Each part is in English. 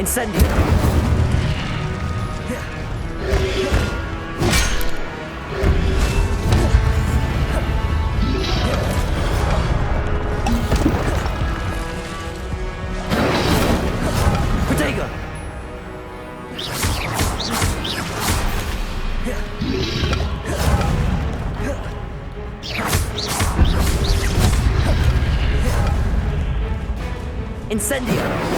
Incendio! Protego! Incendio!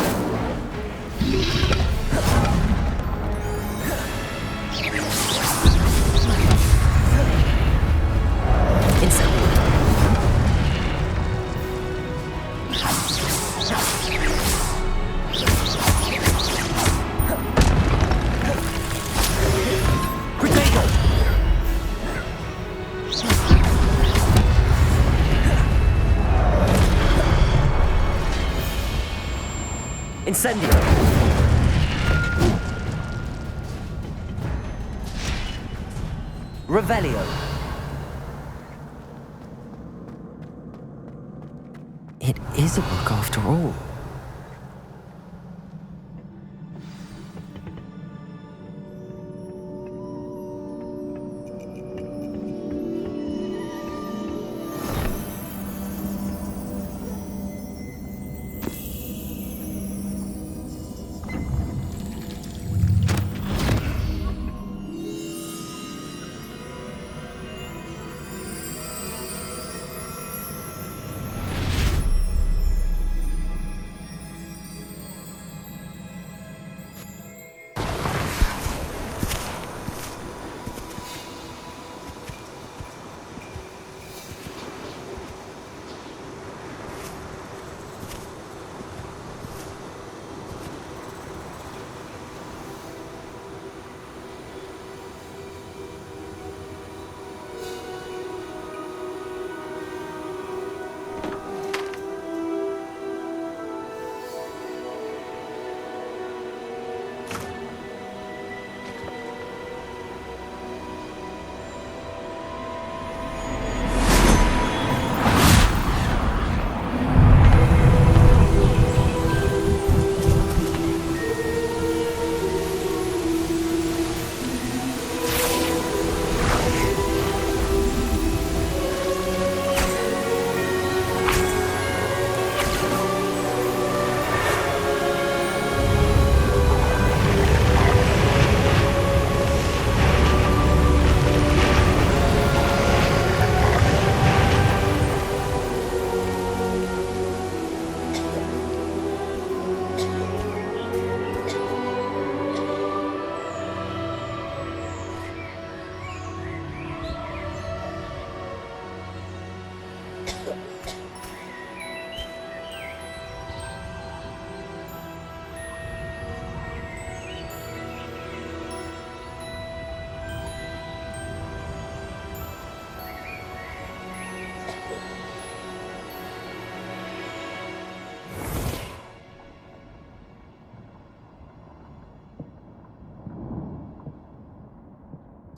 Incendio! Revelio! It is a book after all.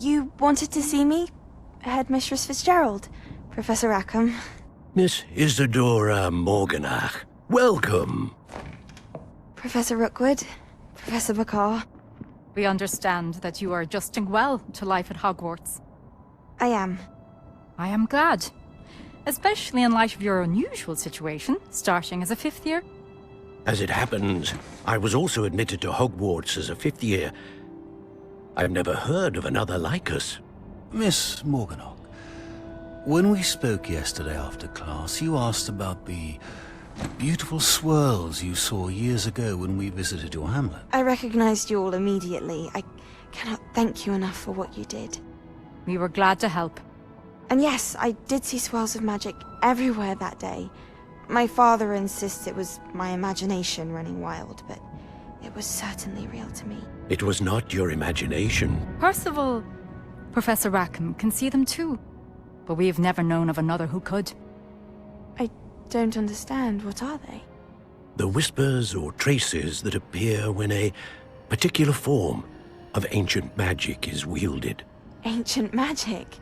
You wanted to see me? Headmistress Fitzgerald? Professor Rackham? Miss Isadora Morganach, welcome. Professor Rookwood? Professor Bakar? We understand that you are adjusting well to life at Hogwarts. I am. I am glad. Especially in light of your unusual situation, starting as a fifth year. As it happens, I was also admitted to Hogwarts as a fifth year. I've never heard of another like us. Miss Morganach, when we spoke yesterday after class, you asked about the beautiful swirls you saw years ago when we visited your hamlet. I recognized you all immediately. I cannot thank you enough for what you did. We were glad to help. And yes, I did see swirls of magic everywhere that day. My father insists it was my imagination running wild, but it was certainly real to me. It was not your imagination. Percival, Professor Rackham can see them too. But we have never known of another who could. I don't understand. What are they? The whispers or traces that appear when a particular form of ancient magic is wielded. Ancient magic?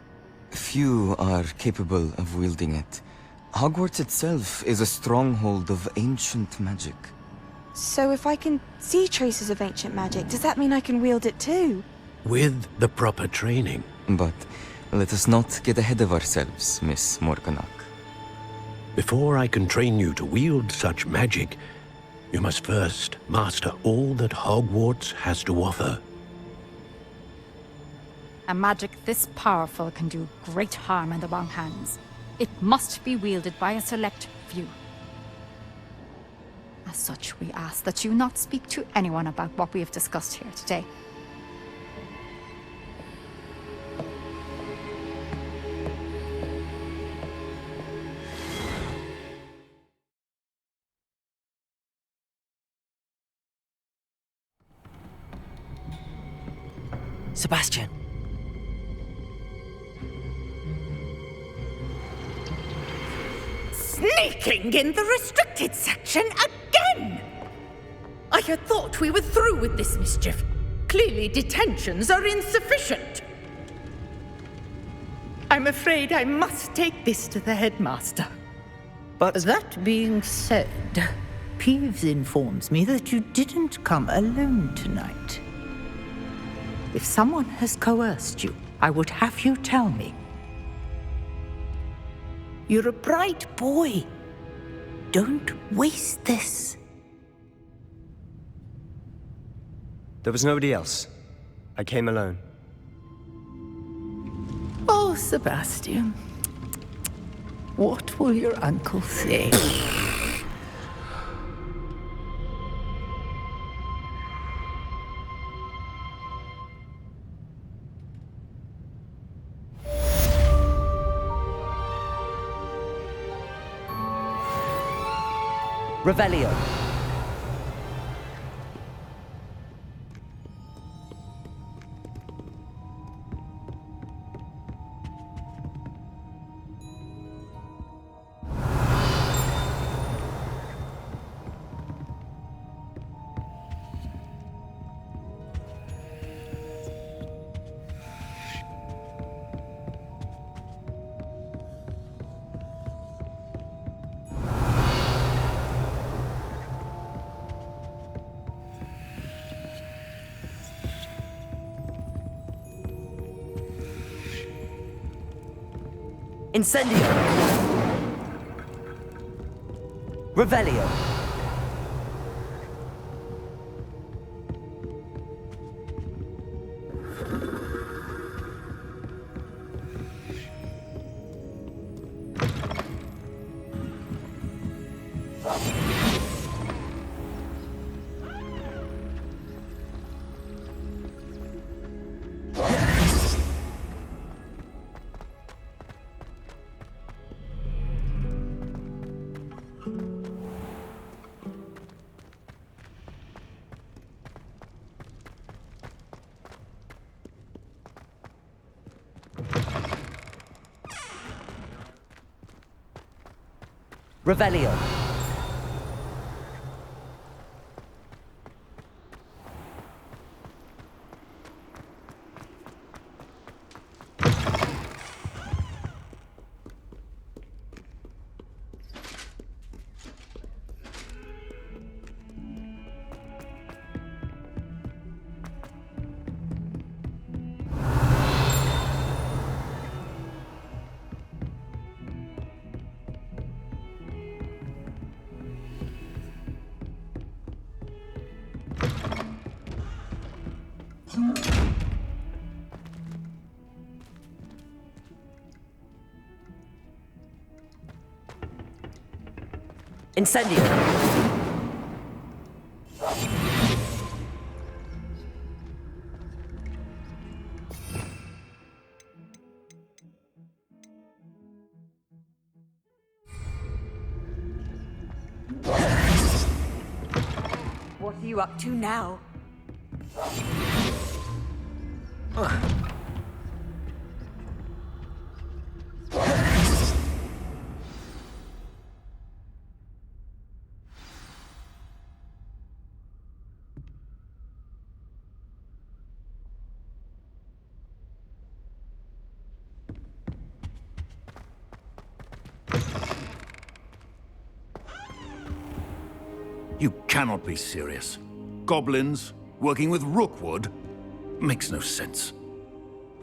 Few are capable of wielding it. Hogwarts itself is a stronghold of ancient magic. So if I can see traces of ancient magic, does that mean I can wield it too? With the proper training. But let us not get ahead of ourselves, Miss Morganach. Before I can train you to wield such magic, you must first master all that Hogwarts has to offer. A magic this powerful can do great harm in the wrong hands. It must be wielded by a select few. As such, we ask that you not speak to anyone about what we have discussed here today. Sebastian. Sneaking in the restricted section again! I had thought we were through with this mischief. Clearly detentions are insufficient. I'm afraid I must take this to the headmaster. But that being said, Peeves informs me that you didn't come alone tonight. If someone has coerced you, I would have you tell me. You're a bright boy. Don't waste this. There was nobody else. I came alone. Oh, Sebastian. What will your uncle say? Revelio. Incendio. Revelio. Revelio. Incendio. What are you up to now? You cannot be serious. Goblins working with Rookwood? Makes no sense.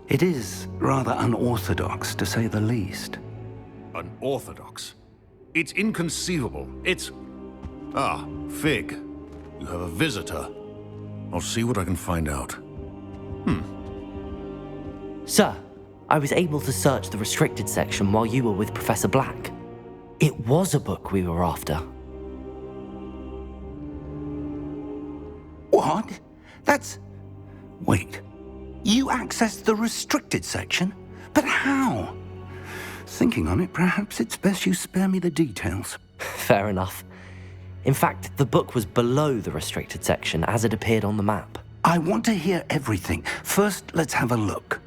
It is rather unorthodox, to say the least. Unorthodox? It's inconceivable. It's... Ah, Fig. You have a visitor. I'll see what I can find out. Sir, I was able to search the restricted section while you were with Professor Black. It was a book we were after. What? That's... Wait. You accessed the restricted section? But how? Thinking on it, perhaps it's best you spare me the details. Fair enough. In fact, the book was below the restricted section as it appeared on the map. I want to hear everything. First, let's have a look.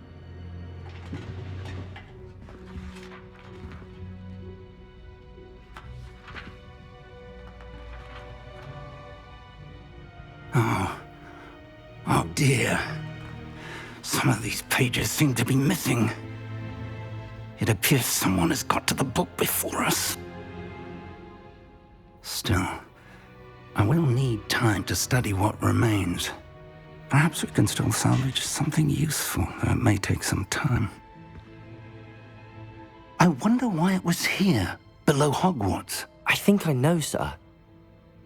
Oh dear. Some of these pages seem to be missing. It appears someone has got to the book before us. Still, I will need time to study what remains. Perhaps we can still salvage something useful, though it may take some time. I wonder why it was here, below Hogwarts. I think I know, sir.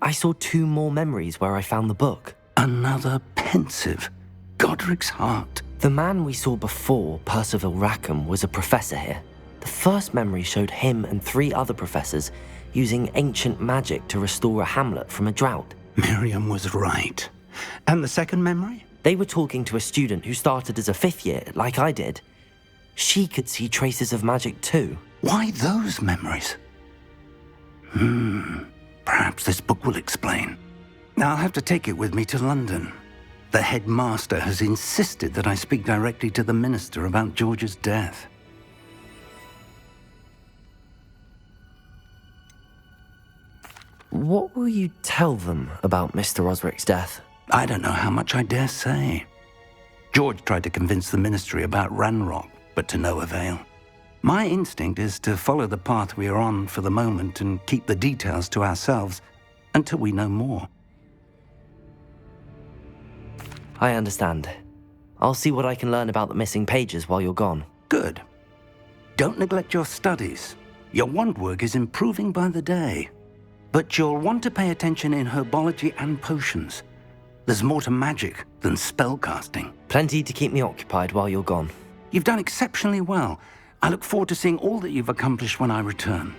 I saw 2 more memories where I found the book. Another pensive. Godric's heart. The man we saw before, Percival Rackham, was a professor here. The first memory showed him and 3 other professors using ancient magic to restore a hamlet from a drought. Miriam was right. And the second memory? They were talking to a student who started as a 5th year, like I did. She could see traces of magic too. Why those memories? Perhaps this book will explain. I'll have to take it with me to London. The headmaster has insisted that I speak directly to the minister about George's death. What will you tell them about Mr. Osric's death? I don't know how much I dare say. George tried to convince the ministry about Ranrock, but to no avail. My instinct is to follow the path we are on for the moment and keep the details to ourselves until we know more. I understand. I'll see what I can learn about the missing pages while you're gone. Good. Don't neglect your studies. Your wand work is improving by the day. But you'll want to pay attention in herbology and potions. There's more to magic than spellcasting. Plenty to keep me occupied while you're gone. You've done exceptionally well. I look forward to seeing all that you've accomplished when I return.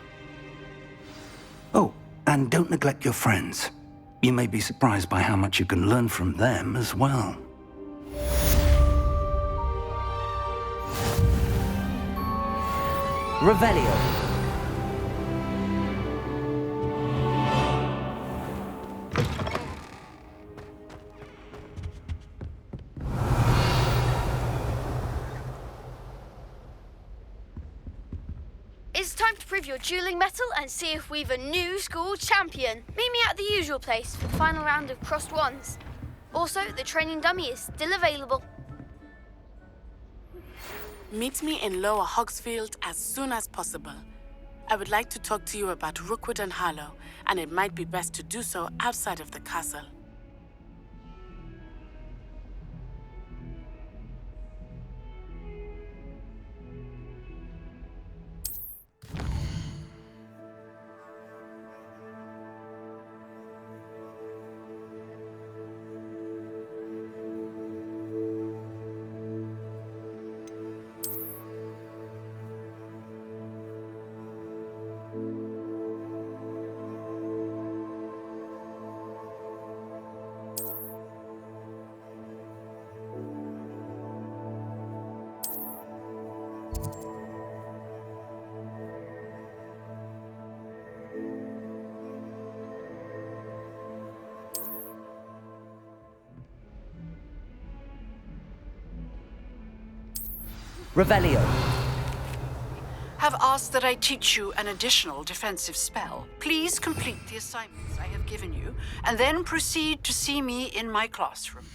Oh, and don't neglect your friends. You may be surprised by how much you can learn from them as well. Revelio. It's time to prove your dueling mettle and see if we've a new school champion. Meet me at the usual place for the final round of crossed wands. Also, the training dummy is still available. Meet me in Lower Hogsfield as soon as possible. I would like to talk to you about Rookwood and Harlow, and it might be best to do so outside of the castle. Revelio. Have asked that I teach you an additional defensive spell. Please complete the assignments I have given you, and then proceed to see me in my classroom.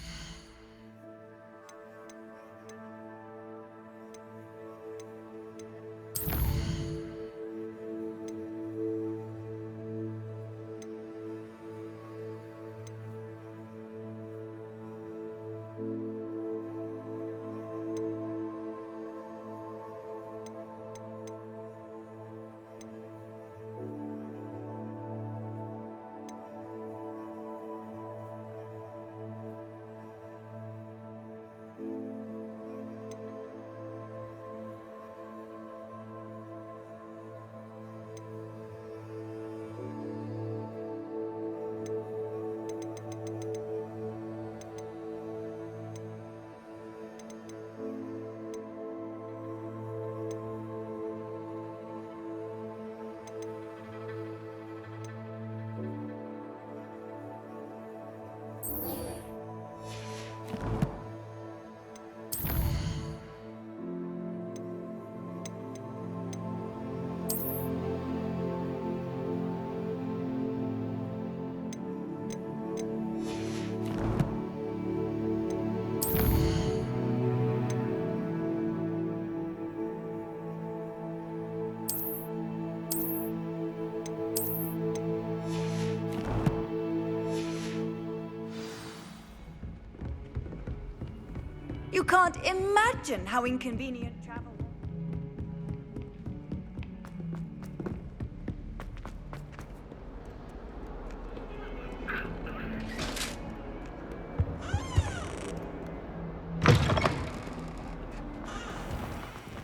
You can't imagine how inconvenient travel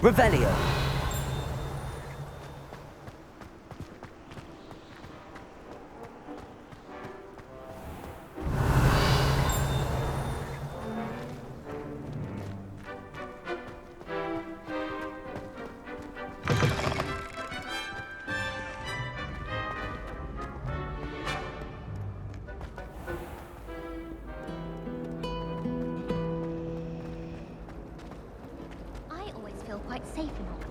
was. Revelio. I always feel quite safe in Hogwarts.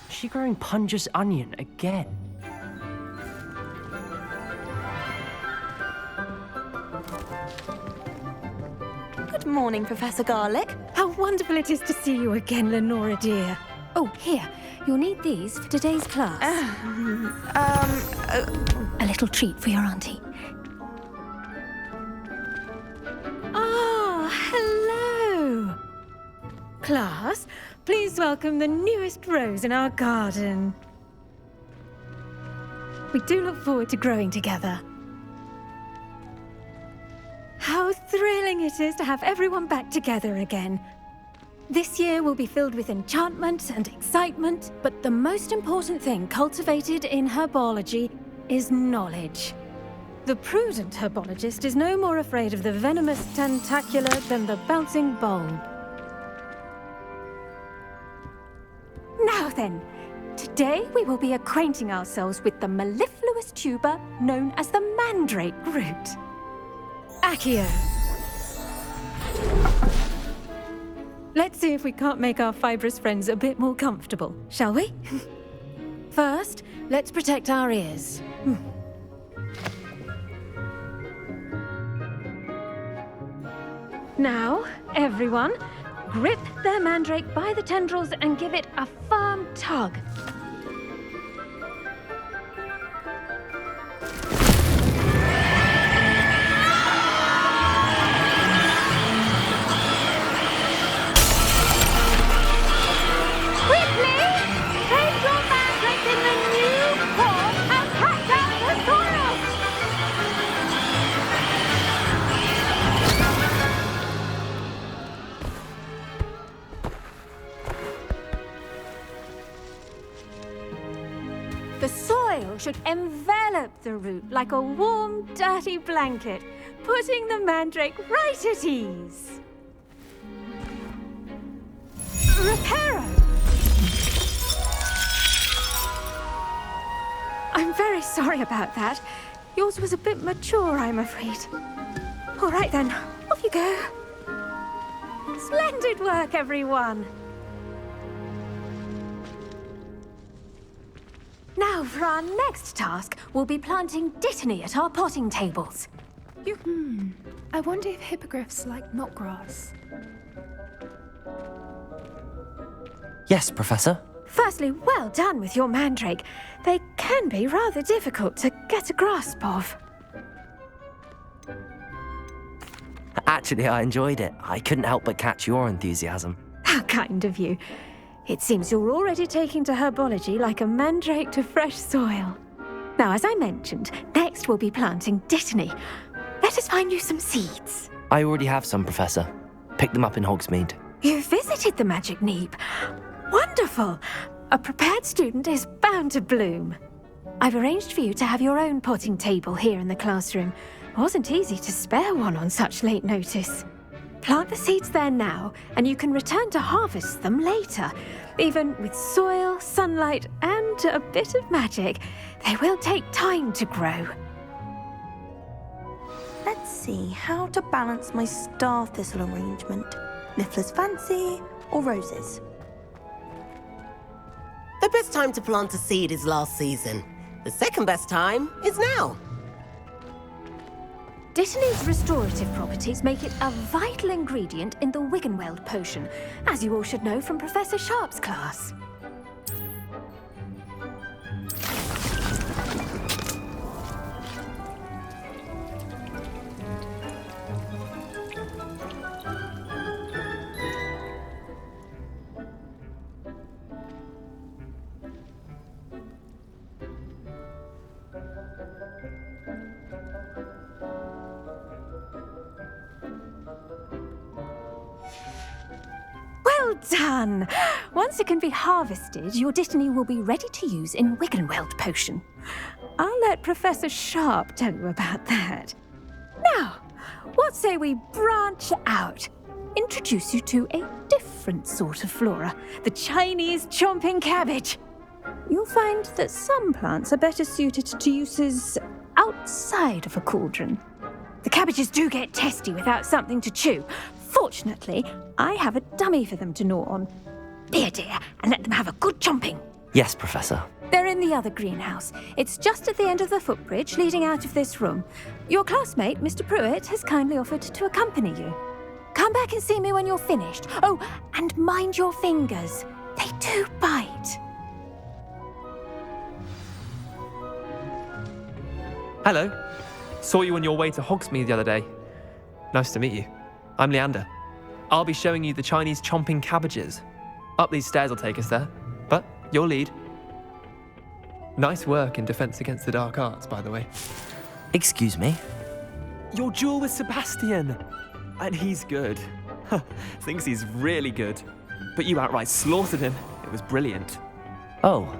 Is she growing Punja's onion again? Good morning, Professor Garlick. How wonderful it is to see you again, Lenora dear. Oh, here. You'll need these for today's class. A little treat for your auntie. Ah, hello. Class, please welcome the newest rose in our garden. We do look forward to growing together. How thrilling it is to have everyone back together again. This year will be filled with enchantment and excitement, but the most important thing cultivated in herbology is knowledge. The prudent herbologist is no more afraid of the venomous tentacular than the bouncing bulb. Now then, today we will be acquainting ourselves with the mellifluous tuber known as the mandrake root. Accio. Let's see if we can't make our fibrous friends a bit more comfortable, shall we? First, let's protect our ears. Now, everyone, grip their mandrake by the tendrils and give it a firm tug. The soil should envelop the root like a warm, dirty blanket, putting the mandrake right at ease. Reparo! I'm very sorry about that. Yours was a bit mature, I'm afraid. All right then, off you go. Splendid work, everyone. Now, for our next task, we'll be planting dittany at our potting tables. I wonder if hippogriffs like knotgrass. Yes, Professor. Firstly, well done with your mandrake. They can be rather difficult to get a grasp of. Actually, I enjoyed it. I couldn't help but catch your enthusiasm. How kind of you. It seems you're already taking to herbology like a mandrake to fresh soil. Now, as I mentioned, next we'll be planting dittany. Let us find you some seeds. I already have some, Professor. Picked them up in Hogsmeade. You visited the Magic Neep. Wonderful! A prepared student is bound to bloom. I've arranged for you to have your own potting table here in the classroom. It wasn't easy to spare one on such late notice. Plant the seeds there now, and you can return to harvest them later. Even with soil, sunlight, and a bit of magic, they will take time to grow. Let's see how to balance my star thistle arrangement. Niffler's fancy or roses? The best time to plant a seed is last season. The second best time is now. Dittany's restorative properties make it a vital ingredient in the Wiggenweld potion, as you all should know from Professor Sharp's class. Well done! Once it can be harvested, your Dittany will be ready to use in Wiggenweld potion. I'll let Professor Sharp tell you about that. Now, what say we branch out? Introduce you to a different sort of flora, the Chinese chomping cabbage. You'll find that some plants are better suited to uses outside of a cauldron. The cabbages do get testy without something to chew. Fortunately, I have a dummy for them to gnaw on. Be a dear and let them have a good chomping. Yes, Professor. They're in the other greenhouse. It's just at the end of the footbridge leading out of this room. Your classmate, Mr. Pruitt, has kindly offered to accompany you. Come back and see me when you're finished. Oh, and mind your fingers. They do bite. Hello. Saw you on your way to Hogsmeade the other day. Nice to meet you. I'm Leander. I'll be showing you the Chinese chomping cabbages. Up these stairs will take us there, but your lead. Nice work in Defense Against the Dark Arts, by the way. Excuse me? Your duel with Sebastian! And he's good. Thinks he's really good. But you outright slaughtered him. It was brilliant. Oh.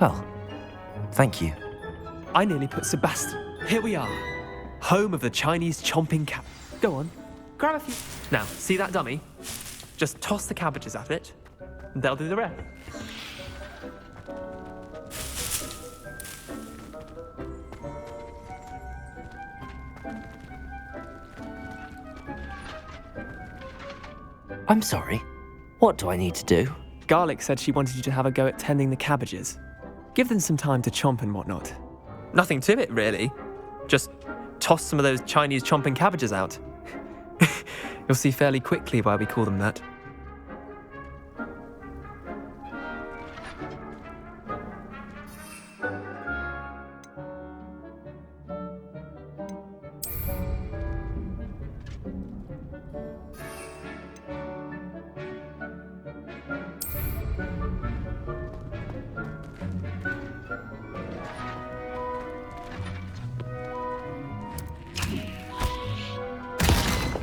Well, thank you. I nearly put Sebastian... Here we are. Home of the Chinese chomping cab... Go on. Grab a few... Now, see that dummy? Just toss the cabbages at it, and they'll do the rest. I'm sorry. What do I need to do? Garlic said she wanted you to have a go at tending the cabbages. Give them some time to chomp and whatnot. Nothing to it, really. Just toss some of those Chinese chomping cabbages out. You'll see fairly quickly why we call them that.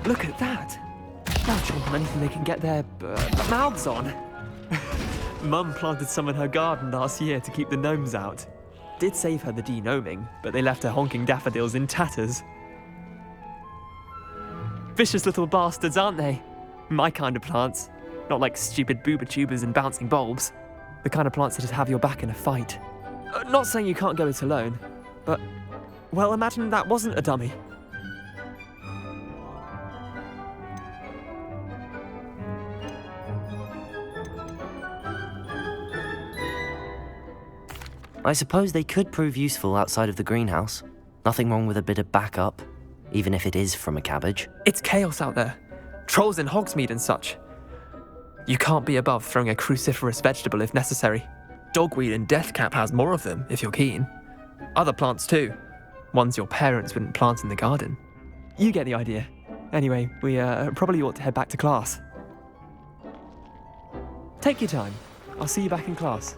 Look at that! They'll chomp on anything they can get their mouths on. Mum planted some in her garden last year to keep the gnomes out. Did save her the de-gnoming, but they left her honking daffodils in tatters. Vicious little bastards, aren't they? My kind of plants. Not like stupid booba tubers and bouncing bulbs. The kind of plants that just have your back in a fight. Not saying you can't go it alone, but... Well, imagine that wasn't a dummy. I suppose they could prove useful outside of the greenhouse. Nothing wrong with a bit of backup, even if it is from a cabbage. It's chaos out there. Trolls in Hogsmeade and such. You can't be above throwing a cruciferous vegetable if necessary. Dogweed and deathcap has more of them, if you're keen. Other plants too. Ones your parents wouldn't plant in the garden. You get the idea. Anyway, we probably ought to head back to class. Take your time. I'll see you back in class.